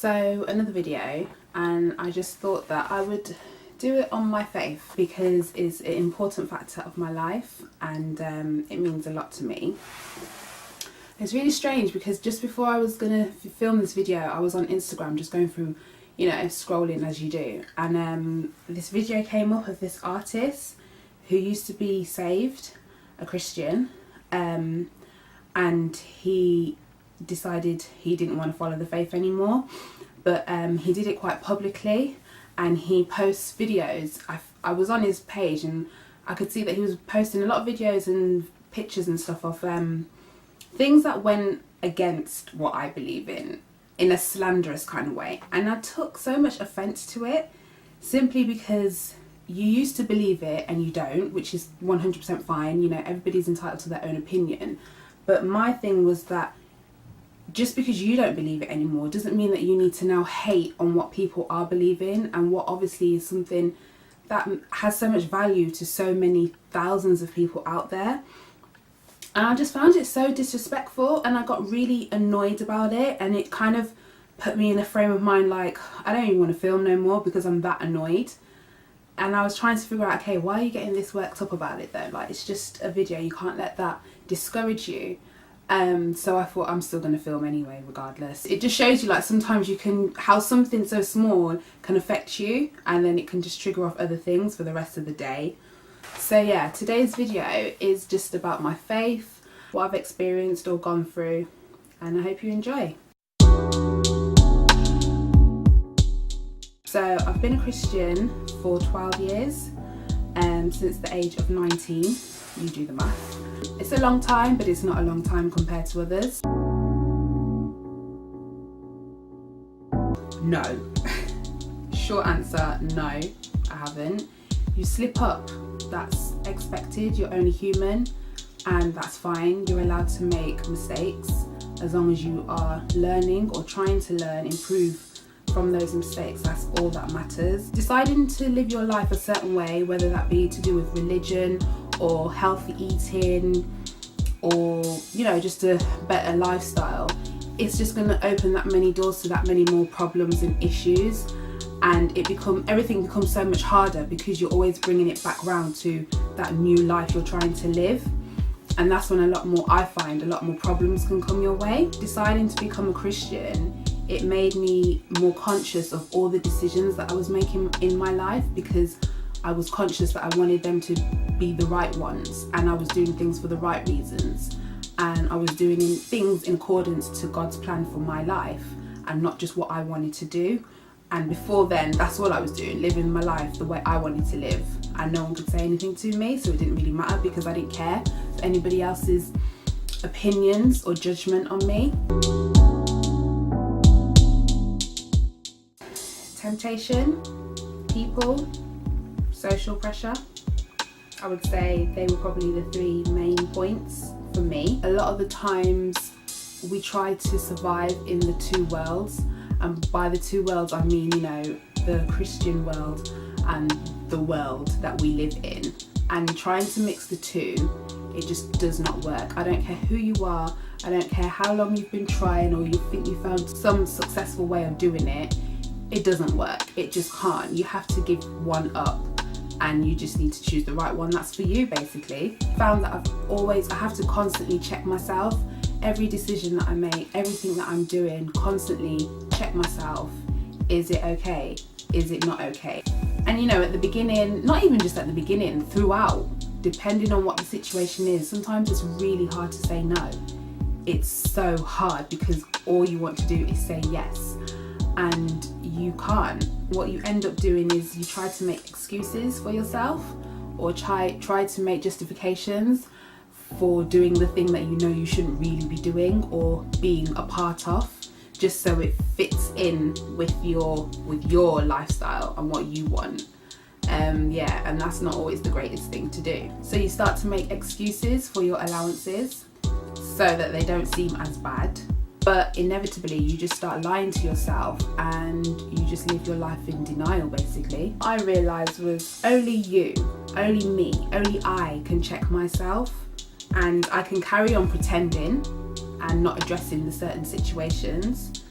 So another video, and I just thought that I would do it on my faith because it's an important factor of my life, and it means a lot to me. It's really strange because just before I was gonna film this video, I was on Instagram just going through, you know, scrolling as you do, and this video came up of this artist who used to be saved, a Christian, and he decided he didn't want to follow the faith anymore, but he did it quite publicly, and he posts videos. I was on his page and I could see that he was posting a lot of videos and pictures and stuff of things that went against what I believe in a slanderous kind of way, and I took so much offence to it simply because you used to believe it and you don't, which is 100% fine, you know, everybody's entitled to their own opinion. But my thing was that just because you don't believe it anymore doesn't mean that you need to now hate on what people are believing, and what obviously is something that has so much value to so many thousands of people out there. And I just found it so disrespectful, and I got really annoyed about it, and it kind of put me in a frame of mind like, I don't even want to film no more because I'm that annoyed. And I was trying to figure out, okay, why are you getting this worked up about it though? Like, it's just a video, you can't let that discourage you. So I thought I'm still going to film anyway regardless. It just shows you, like, sometimes you can, how something so small can affect you, and then it can just trigger off other things for the rest of the day. So yeah, today's video is just about my faith, what I've experienced or gone through, and I hope you enjoy. So I've been a Christian for 12 years, since the age of 19. You do the math. It's a long time, but it's not a long time compared to others. No. Short answer, no, I haven't. You slip up, that's expected, you're only human, and that's fine. You're allowed to make mistakes as long as you are learning or trying to learn, improve from those mistakes. That's all that matters. Deciding to live your life a certain way, whether that be to do with religion or healthy eating, or, you know, just a better lifestyle, it's just going to open that many doors to that many more problems and issues, and everything becomes so much harder because you're always bringing it back round to that new life you're trying to live. And that's when I find a lot more problems can come your way. Deciding to become a Christian, it made me more conscious of all the decisions that I was making in my life, because I was conscious that I wanted them to be the right ones, and I was doing things for the right reasons, and I was doing things in accordance to God's plan for my life and not just what I wanted to do. And before then, that's all I was doing, living my life the way I wanted to live, and no one could say anything to me, so it didn't really matter because I didn't care for anybody else's opinions or judgment on me. Temptation, people, social pressure. I would say they were probably the three main points for me. A lot of the times we try to survive in the two worlds, and by the two worlds I mean, you know, the Christian world and the world that we live in, and trying to mix the two, it just does not work. I don't care who you are, I don't care how long you've been trying or you think you found some successful way of doing it, it doesn't work. It just can't. You have to give one up, and you just need to choose the right one that's for you, basically. Found that I have to constantly check myself. Every decision that I make, everything that I'm doing, constantly check myself. Is it okay? Is it not okay? And you know, at the beginning, not even just at the beginning, throughout, depending on what the situation is, sometimes it's really hard to say no. It's so hard because all you want to do is say yes, and you can't. What you end up doing is you try to make excuses for yourself, or try to make justifications for doing the thing that you know you shouldn't really be doing or being a part of, just so it fits in with your lifestyle and what you want. Yeah, and that's not always the greatest thing to do. So you start to make excuses for your allowances so that they don't seem as bad. But inevitably you just start lying to yourself and you just live your life in denial, basically. I realised was only you, only me, only I can check myself, and I can carry on pretending and not addressing the certain situations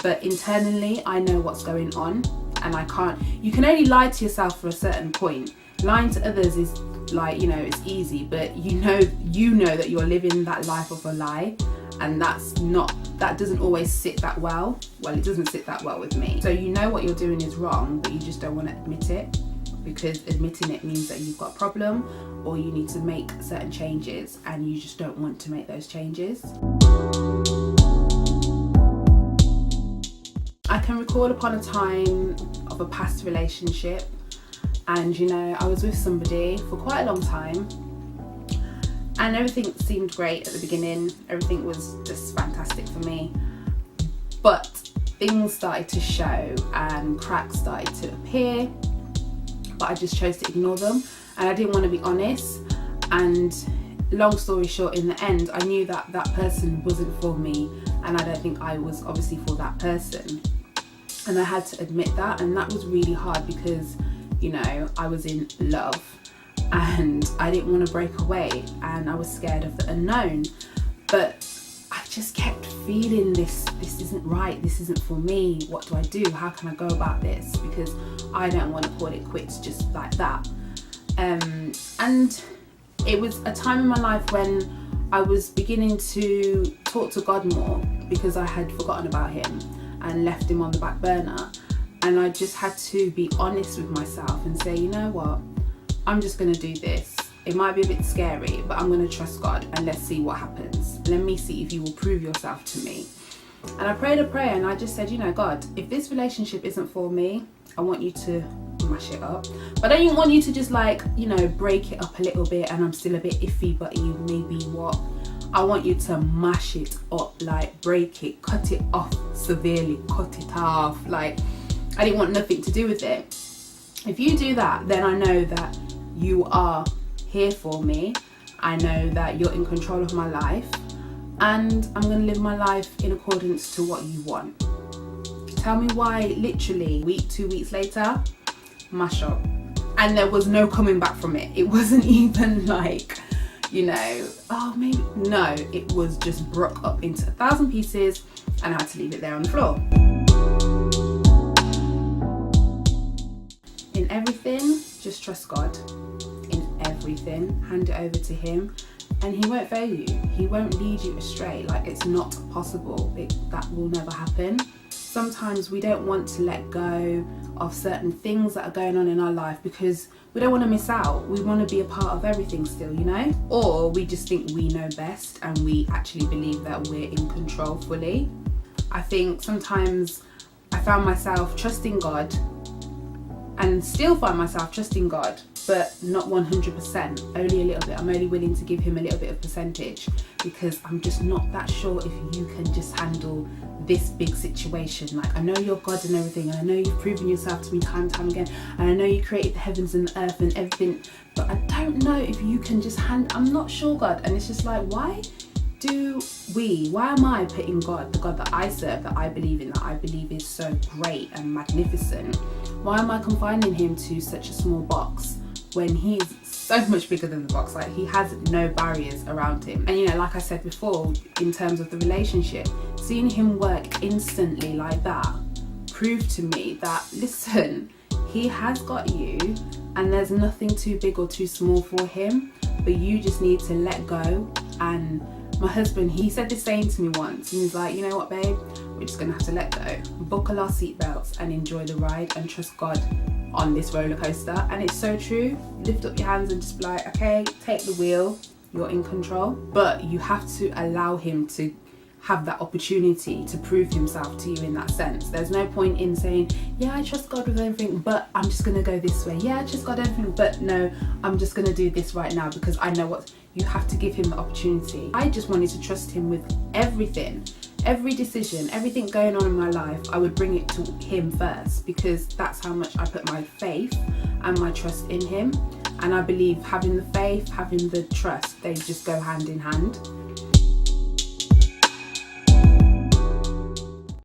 but internally I know what's going on, and you can only lie to yourself for a certain point. Lying to others is like, it's easy, but you know that you're living that life of a lie, and that doesn't always sit that well. Well, it doesn't sit that well with me. So you know what you're doing is wrong, but you just don't want to admit it, because admitting it means that you've got a problem or you need to make certain changes, and you just don't want to make those changes. I can recall upon a time of a past relationship, and I was with somebody for quite a long time, and everything seemed great at the beginning. Everything was just fantastic for me, but things started to show and cracks started to appear, but I just chose to ignore them, and I didn't want to be honest. And long story short, in the end, I knew that that person wasn't for me, and I don't think I was obviously for that person, and I had to admit that. And that was really hard because I was in love and I didn't want to break away, and I was scared of the unknown, but I just kept feeling this isn't right, this isn't for me. What do I do? How can I go about this? Because I don't want to call it quits just like that. And it was a time in my life when I was beginning to talk to God more, because I had forgotten about him and left him on the back burner. And I just had to be honest with myself and say, you know what, I'm just going to do this. It might be a bit scary, but I'm going to trust God, and let's see what happens. Let me see if you will prove yourself to me. And I prayed a prayer, and I just said, God, if this relationship isn't for me, I want you to mash it up. But I don't want you to just break it up a little bit and I'm still a bit iffy, but you maybe what? I want you to mash it up, like break it, cut it off severely, cut it off. Like, I didn't want nothing to do with it. If you do that, then I know that you are here for me. I know that you're in control of my life, and I'm going to live my life in accordance to what you want. Tell me why. Literally, 2 weeks later, mash up. And there was no coming back from it. It wasn't even like, oh maybe. No, it was just broke up into 1,000 pieces, and I had to leave it there on the floor. In everything, just trust God. In everything, hand it over to him, and he won't fail you. He won't lead you astray. Like, it's not possible. That will never happen. Sometimes we don't want to let go of certain things that are going on in our life because we don't want to miss out. We want to be a part of everything still, Or we just think we know best, and we actually believe that we're in control fully. I think sometimes I found myself trusting God, and still find myself trusting God, but not 100%, only a little bit. I'm only willing to give him a little bit of percentage, because I'm just not that sure if you can just handle this big situation. Like, I know you're God and everything, and I know you've proven yourself to me time and time again, and I know you created the heavens and the earth and everything, but I don't know if you can just I'm not sure, God. And it's just like, why am I putting God, the God that I serve, that I believe in, that I believe is so great and magnificent, why am I confining him to such a small box when he's so much bigger than the box? Like, he has no barriers around him. And like I said before, in terms of the relationship, seeing him work instantly like that proved to me that, listen, he has got you, and there's nothing too big or too small for him, but you just need to let go. And my husband, he said the same to me once. He was like, you know what, babe, we're just gonna have to let go, buckle our seatbelts and enjoy the ride and trust God on this roller coaster. And it's so true. Lift up your hands and just be like, okay, take the wheel, you're in control. But you have to allow him to have that opportunity to prove himself to you in that sense. There's no point in saying, yeah, I trust God with everything, but I'm just gonna go this way. Yeah, I trust God everything, but no, I'm just gonna do this right now because I know what. You have to give him the opportunity. I just wanted to trust him with everything, every decision, everything going on in my life. I would bring it to him first, because that's how much I put my faith and my trust in him. And I believe having the faith, having the trust, they just go hand in hand.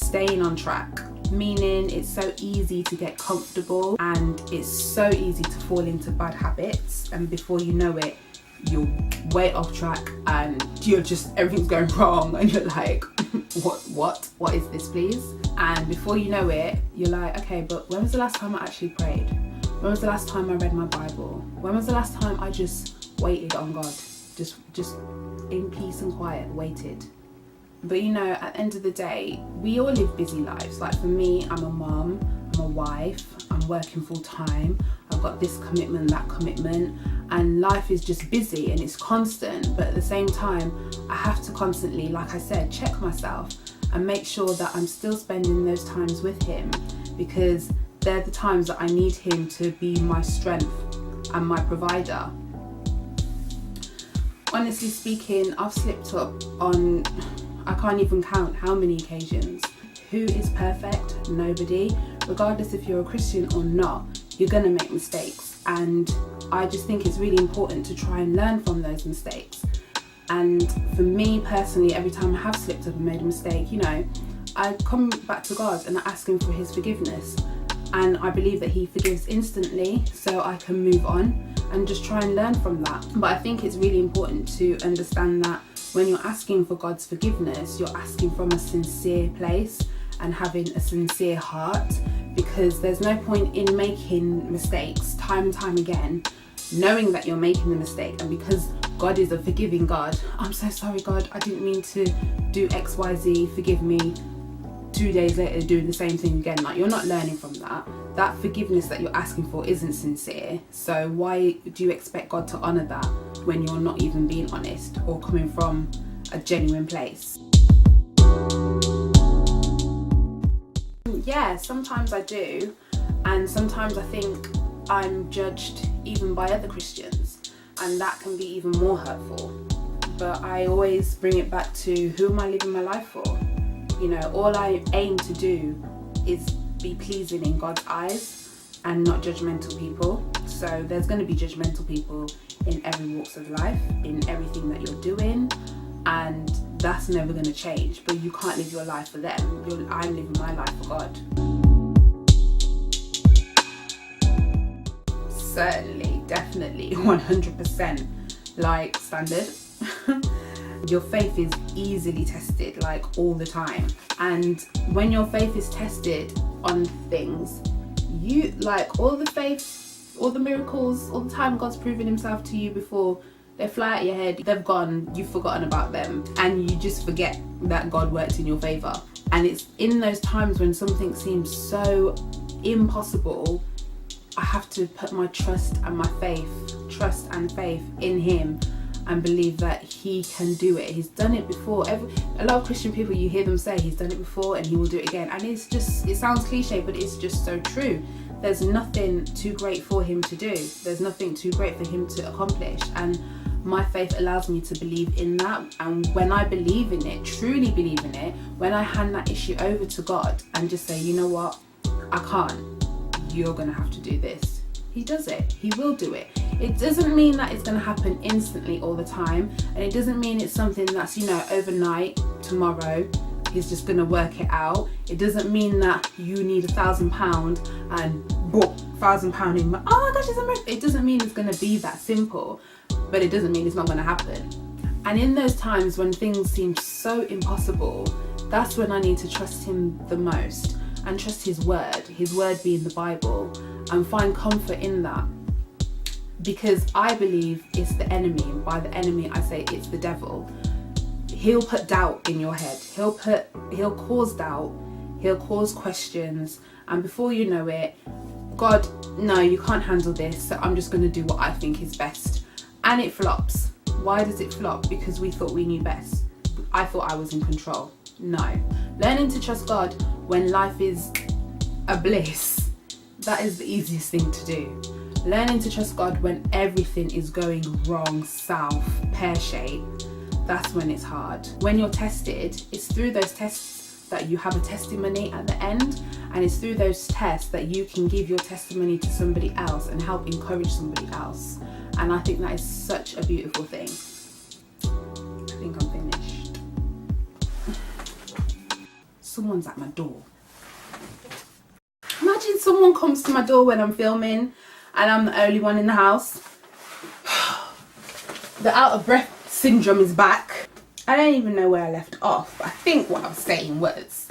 Staying on track, meaning it's so easy to get comfortable, and it's so easy to fall into bad habits, and before you know it, you're way off track and you're just, everything's going wrong and you're like, what is this, please? And before you know it, you're like, okay, but when was the last time I actually prayed? When was the last time I read my Bible? When was the last time I just waited on God? Just in peace and quiet, waited. But you know, at the end of the day, we all live busy lives. Like for me, I'm a mum, I'm a wife, I'm working full time, I've got this commitment, that commitment, and life is just busy and it's constant. But at the same time, I have to constantly, like I said, check myself and make sure that I'm still spending those times with him, because they're the times that I need him to be my strength and my provider. Honestly speaking, I've slipped up on, I can't even count how many occasions. Who is perfect? Nobody. Regardless if you're a Christian or not, you're gonna make mistakes. And I just think it's really important to try and learn from those mistakes. And for me personally, every time I have slipped up and made a mistake, you know, I come back to God and I ask him for his forgiveness. And I believe that he forgives instantly, so I can move on and just try and learn from that. But I think it's really important to understand that when you're asking for God's forgiveness, you're asking from a sincere place and having a sincere heart, because there's no point in making mistakes time and time again, knowing that you're making the mistake, and because God is a forgiving God, I'm so sorry God, I didn't mean to do XYZ, forgive me. 2 days later doing the same thing again. Like, you're not learning from that. That forgiveness that you're asking for isn't sincere. So why do you expect God to honour that when you're not even being honest or coming from a genuine place? Yeah, sometimes I do, and sometimes I think I'm judged even by other Christians, and that can be even more hurtful. But I always bring it back to, who am I living my life for? You know, all I aim to do is be pleasing in God's eyes and not judgmental people. So there's going to be judgmental people in every walks of life, in everything that you're doing, and that's never going to change. But you can't live your life for them. I'm living my life for God. Certainly, definitely, 100%, like, standard. Your faith is easily tested, like, all the time. And when your faith is tested on things, you, like, all the faith, all the miracles, all the time God's proven himself to you before, they fly out your head, they've gone, you've forgotten about them, and you just forget that God worked in your favour. And it's in those times when something seems so impossible, I have to put my trust and faith in him and believe that he can do it. He's done it before. A lot of Christian people, you hear them say he's done it before and he will do it again. And it's just, it sounds cliche, but it's just so true. There's nothing too great for him to do. There's nothing too great for him to accomplish. And my faith allows me to believe in that. And when I believe in it, truly believe in it, when I hand that issue over to God and just say, you know what, I can't, you're gonna have to do this. He does it. He will do it. It doesn't mean that it's going to happen instantly all the time, and it doesn't mean it's something that's, you know, overnight, tomorrow he's just going to work it out. It doesn't mean that you need £1,000 and book £1,000 in. Oh my gosh, it's amazing. It doesn't mean it's going to be that simple, but it doesn't mean it's not going to happen. And in those times when things seem so impossible, that's when I need to trust him the most and trust his word being the Bible, and find comfort in that. Because I believe it's the enemy, and by the enemy I say it's the devil. He'll put doubt in your head. He'll cause doubt. He'll cause questions, and before you know it, God, no, you can't handle this, so I'm just going to do what I think is best. And it flops. Why does it flop? Because we thought we knew best. I thought I was in control. No. Learning to trust God when life is a bliss, that is the easiest thing to do. Learning to trust God when everything is going wrong, south, pear-shaped, that's when it's hard. When you're tested, it's through those tests that you have a testimony at the end, and it's through those tests that you can give your testimony to somebody else and help encourage somebody else. And I think that is such a beautiful thing. I think I'm finished. Someone's at my door. Imagine someone comes to my door when I'm filming and I'm the only one in the house. The out of breath syndrome is back. I don't even know where I left off, but I think what I was saying was